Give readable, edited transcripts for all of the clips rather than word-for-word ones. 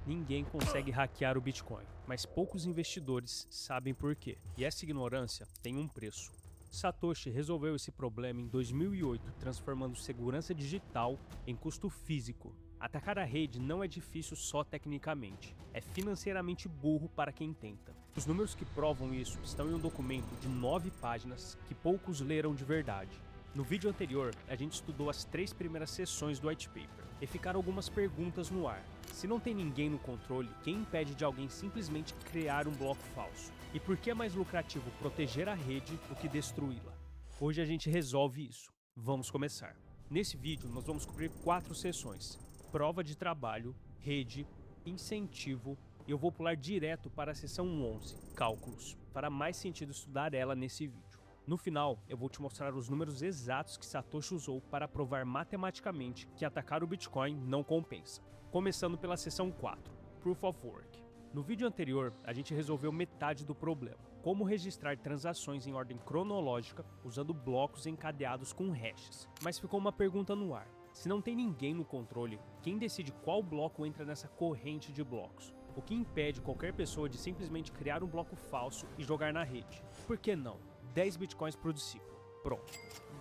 Ninguém consegue hackear o Bitcoin, mas poucos investidores sabem por quê. E essa ignorância tem um preço. Satoshi resolveu esse problema em 2008, transformando segurança digital em custo físico. Atacar a rede não é difícil só tecnicamente, é financeiramente burro para quem tenta. Os números que provam isso estão em um documento de 9 páginas que poucos leram de verdade. No vídeo anterior, a gente estudou as 3 primeiras seções do white paper e ficaram algumas perguntas no ar. Se não tem ninguém no controle, quem impede de alguém simplesmente criar um bloco falso? E por que é mais lucrativo proteger a rede do que destruí-la? Hoje a gente resolve isso. Vamos começar. Nesse vídeo, nós vamos cobrir 4 seções: prova de trabalho, rede, incentivo, e eu vou pular direto para a seção 11, cálculos. Fará mais sentido estudar ela nesse vídeo. No final, eu vou te mostrar os números exatos que Satoshi usou para provar matematicamente que atacar o Bitcoin não compensa. Começando pela seção 4, Proof of Work. No vídeo anterior, a gente resolveu metade do problema: como registrar transações em ordem cronológica usando blocos encadeados com hashes. Mas ficou uma pergunta no ar: se não tem ninguém no controle, quem decide qual bloco entra nessa corrente de blocos? O que impede qualquer pessoa de simplesmente criar um bloco falso e jogar na rede? Por que não? 10 bitcoins por discípulo. Pronto.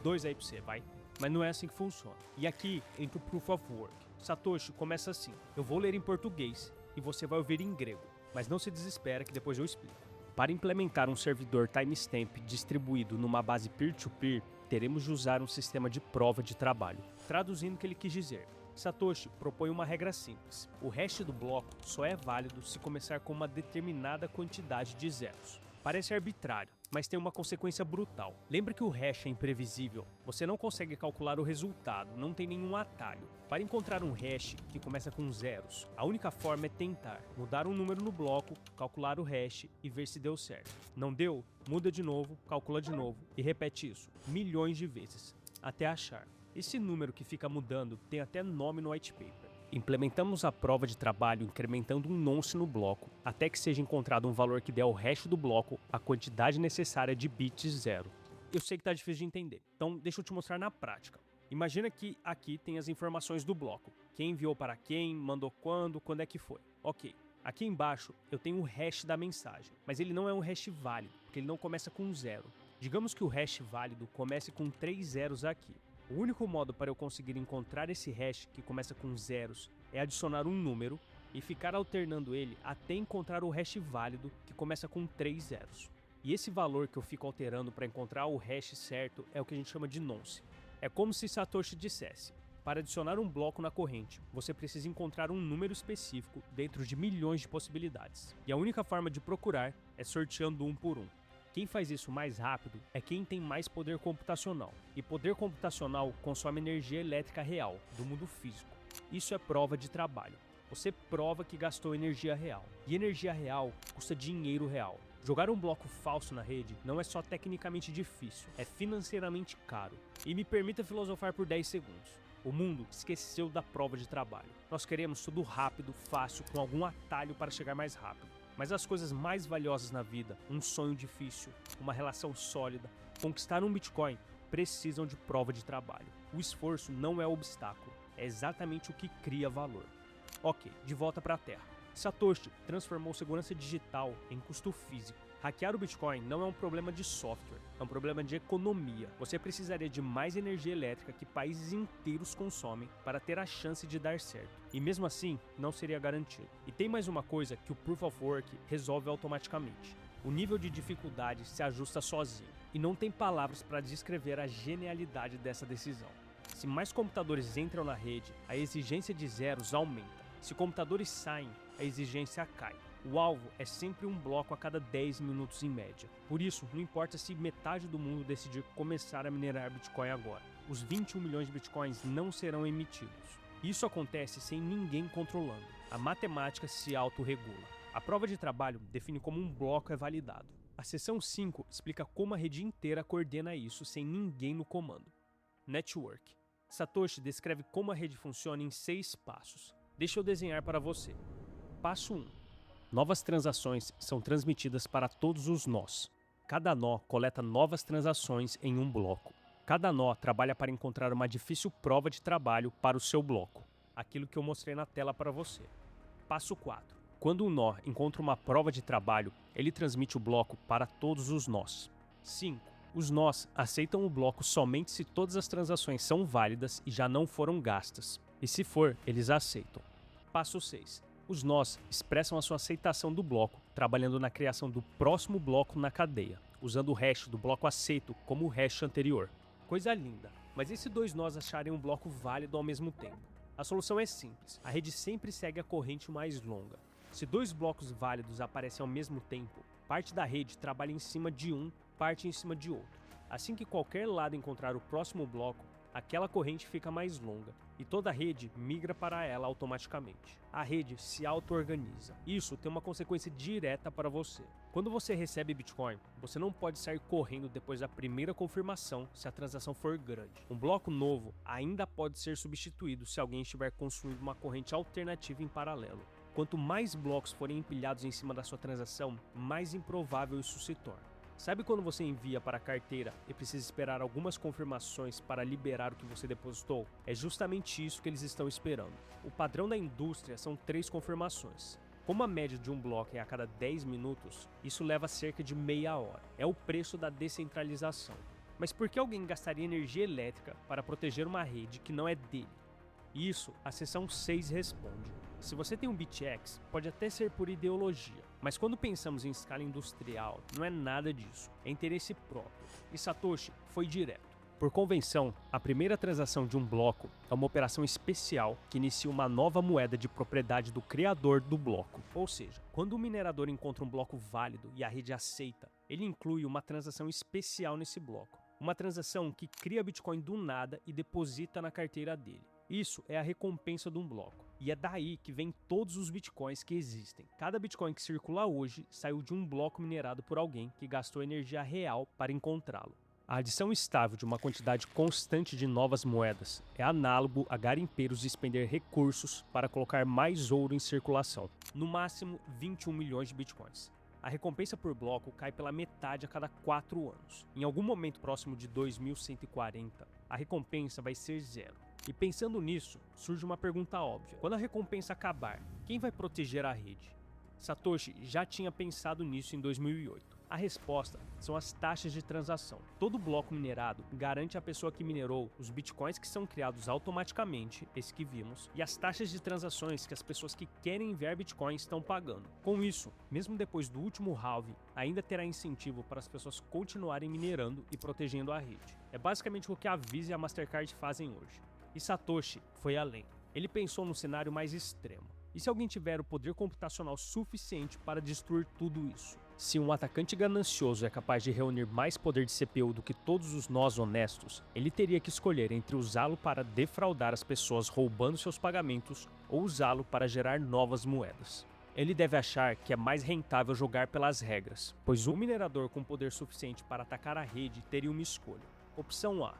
2 aí pra você, vai. Mas não é assim que funciona. E aqui entra o Proof of Work. Satoshi começa assim: eu vou ler em português e você vai ouvir em grego. Mas não se desespera que depois eu explico. Para implementar um servidor timestamp distribuído numa base peer-to-peer, teremos de usar um sistema de prova de trabalho. Traduzindo o que ele quis dizer, Satoshi propõe uma regra simples: o hash do bloco só é válido se começar com uma determinada quantidade de zeros. Parece arbitrário, mas tem uma consequência brutal. Lembra que o hash é imprevisível, você não consegue calcular o resultado, não tem nenhum atalho. Para encontrar um hash que começa com zeros, a única forma é tentar mudar um número no bloco, calcular o hash e ver se deu certo. Não deu? Muda de novo, calcula de novo e repete isso milhões de vezes, até achar. Esse número que fica mudando tem até nome no white paper. Implementamos a prova de trabalho incrementando um nonce no bloco, até que seja encontrado um valor que dê ao hash do bloco a quantidade necessária de bits zero. Eu sei que tá difícil de entender, então deixa eu te mostrar na prática. Imagina que aqui tem as informações do bloco: quem enviou para quem, mandou quando é que foi. Ok. Aqui embaixo eu tenho o hash da mensagem, mas ele não é um hash válido, porque ele não começa com zero. Digamos que o hash válido comece com 3 zeros aqui. O único modo para eu conseguir encontrar esse hash que começa com zeros é adicionar um número e ficar alternando ele até encontrar o hash válido que começa com 3 zeros. E esse valor que eu fico alterando para encontrar o hash certo é o que a gente chama de nonce. É como se Satoshi dissesse: para adicionar um bloco na corrente, você precisa encontrar um número específico dentro de milhões de possibilidades. E a única forma de procurar é sorteando um por um. Quem faz isso mais rápido é quem tem mais poder computacional. E poder computacional consome energia elétrica real, do mundo físico. Isso é prova de trabalho. Você prova que gastou energia real. E energia real custa dinheiro real. Jogar um bloco falso na rede não é só tecnicamente difícil, é financeiramente caro. E me permita filosofar por 10 segundos. O mundo esqueceu da prova de trabalho. Nós queremos tudo rápido, fácil, com algum atalho para chegar mais rápido. Mas as coisas mais valiosas na vida, um sonho difícil, uma relação sólida, conquistar um Bitcoin, precisam de prova de trabalho. O esforço não é o obstáculo, é exatamente o que cria valor. Ok, de volta para a Terra. Satoshi transformou segurança digital em custo físico. Hackear o Bitcoin não é um problema de software, é um problema de economia. Você precisaria de mais energia elétrica que países inteiros consomem para ter a chance de dar certo. E mesmo assim, não seria garantido. E tem mais uma coisa que o Proof of Work resolve automaticamente: o nível de dificuldade se ajusta sozinho. E não tem palavras para descrever a genialidade dessa decisão. Se mais computadores entram na rede, a exigência de zeros aumenta. Se computadores saem, a exigência cai. O alvo é sempre um bloco a cada 10 minutos em média. Por isso, não importa se metade do mundo decidir começar a minerar Bitcoin agora. Os 21 milhões de Bitcoins não serão emitidos. Isso acontece sem ninguém controlando. A matemática se autorregula. A prova de trabalho define como um bloco é validado. A seção 5 explica como a rede inteira coordena isso sem ninguém no comando. Network. Satoshi descreve como a rede funciona em 6 passos. Deixa eu desenhar para você. Passo 1. Novas transações são transmitidas para todos os nós. Cada nó coleta novas transações em um bloco. Cada nó trabalha para encontrar uma difícil prova de trabalho para o seu bloco. Aquilo que eu mostrei na tela para você. Passo 4. Quando um nó encontra uma prova de trabalho, ele transmite o bloco para todos os nós. 5. Os nós aceitam o bloco somente se todas as transações são válidas e já não foram gastas. E se for, eles aceitam. Passo 6. Os nós expressam a sua aceitação do bloco, trabalhando na criação do próximo bloco na cadeia, usando o hash do bloco aceito como o hash anterior. Coisa linda, mas e se dois nós acharem um bloco válido ao mesmo tempo? A solução é simples, a rede sempre segue a corrente mais longa. Se dois blocos válidos aparecem ao mesmo tempo, parte da rede trabalha em cima de um, parte em cima de outro. Assim que qualquer lado encontrar o próximo bloco, aquela corrente fica mais longa e toda a rede migra para ela automaticamente. A rede se auto-organiza. Isso tem uma consequência direta para você. Quando você recebe Bitcoin, você não pode sair correndo depois da primeira confirmação se a transação for grande. Um bloco novo ainda pode ser substituído se alguém estiver construindo uma corrente alternativa em paralelo. Quanto mais blocos forem empilhados em cima da sua transação, mais improvável isso se torna. Sabe quando você envia para a carteira e precisa esperar algumas confirmações para liberar o que você depositou? É justamente isso que eles estão esperando. O padrão da indústria são 3 confirmações. Como a média de um bloco é a cada 10 minutos, isso leva cerca de meia hora. É o preço da descentralização. Mas por que alguém gastaria energia elétrica para proteger uma rede que não é dele? Isso, a seção 6 responde. Se você tem um BitX, pode até ser por ideologia, mas quando pensamos em escala industrial, não é nada disso, é interesse próprio. E Satoshi foi direto. Por convenção, a primeira transação de um bloco é uma operação especial que inicia uma nova moeda de propriedade do criador do bloco. Ou seja, quando o minerador encontra um bloco válido e a rede aceita, ele inclui uma transação especial nesse bloco. Uma transação que cria Bitcoin do nada e deposita na carteira dele. Isso é a recompensa de um bloco. E é daí que vem todos os bitcoins que existem. Cada bitcoin que circula hoje saiu de um bloco minerado por alguém que gastou energia real para encontrá-lo. A adição estável de uma quantidade constante de novas moedas é análogo a garimpeiros expender recursos para colocar mais ouro em circulação, no máximo 21 milhões de bitcoins. A recompensa por bloco cai pela metade a cada 4 anos. Em algum momento próximo de 2140, a recompensa vai ser 0. E pensando nisso, surge uma pergunta óbvia. Quando a recompensa acabar, quem vai proteger a rede? Satoshi já tinha pensado nisso em 2008. A resposta são as taxas de transação. Todo bloco minerado garante à pessoa que minerou os bitcoins que são criados automaticamente, esse que vimos, e as taxas de transações que as pessoas que querem enviar bitcoins estão pagando. Com isso, mesmo depois do último halving, ainda terá incentivo para as pessoas continuarem minerando e protegendo a rede. É basicamente o que a Visa e a Mastercard fazem hoje. E Satoshi foi além. Ele pensou no cenário mais extremo. E se alguém tiver o poder computacional suficiente para destruir tudo isso? Se um atacante ganancioso é capaz de reunir mais poder de CPU do que todos os nós honestos, ele teria que escolher entre usá-lo para defraudar as pessoas roubando seus pagamentos ou usá-lo para gerar novas moedas. Ele deve achar que é mais rentável jogar pelas regras, pois um minerador com poder suficiente para atacar a rede teria uma escolha. Opção A: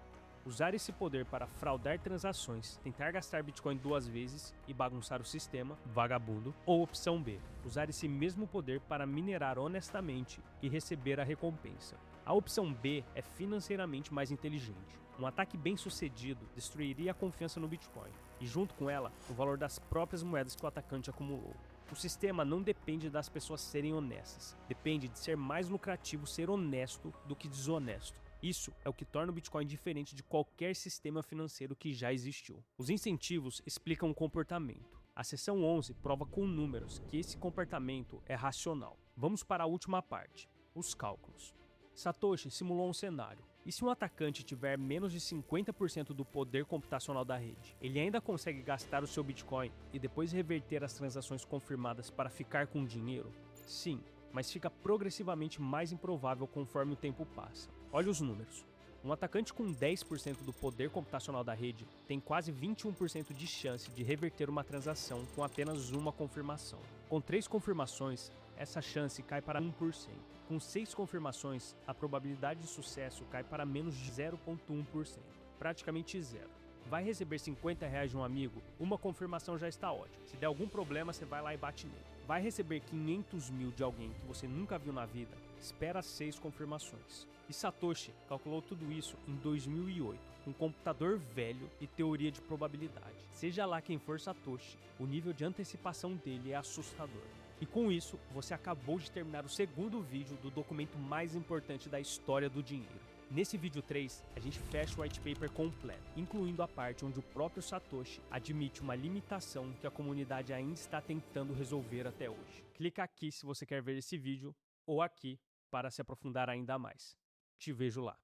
usar esse poder para fraudar transações, tentar gastar Bitcoin 2 vezes e bagunçar o sistema, vagabundo. Ou opção B: usar esse mesmo poder para minerar honestamente e receber a recompensa. A opção B é financeiramente mais inteligente. Um ataque bem sucedido destruiria a confiança no Bitcoin, e junto com ela, o valor das próprias moedas que o atacante acumulou. O sistema não depende das pessoas serem honestas, depende de ser mais lucrativo ser honesto do que desonesto. Isso é o que torna o Bitcoin diferente de qualquer sistema financeiro que já existiu. Os incentivos explicam o comportamento. A seção 11 prova com números que esse comportamento é racional. Vamos para a última parte, os cálculos. Satoshi simulou um cenário. E se um atacante tiver menos de 50% do poder computacional da rede, ele ainda consegue gastar o seu Bitcoin e depois reverter as transações confirmadas para ficar com dinheiro? Sim, mas fica progressivamente mais improvável conforme o tempo passa. Olha os números. Um atacante com 10% do poder computacional da rede tem quase 21% de chance de reverter uma transação com apenas uma confirmação. Com 3 confirmações, essa chance cai para 1%. Com 6 confirmações, a probabilidade de sucesso cai para menos de 0,1%, praticamente zero. Vai receber R$50 de um amigo? Uma confirmação já está ótima. Se der algum problema, você vai lá e bate nele. Vai receber 500 mil de alguém que você nunca viu na vida? Espera 6 confirmações. E Satoshi calculou tudo isso em 2008, com um computador velho e teoria de probabilidade. Seja lá quem for Satoshi, o nível de antecipação dele é assustador. E com isso, você acabou de terminar o segundo vídeo do documento mais importante da história do dinheiro. Nesse vídeo 3, a gente fecha o white paper completo, incluindo a parte onde o próprio Satoshi admite uma limitação que a comunidade ainda está tentando resolver até hoje. Clica aqui se você quer ver esse vídeo, ou aqui para se aprofundar ainda mais. Te vejo lá.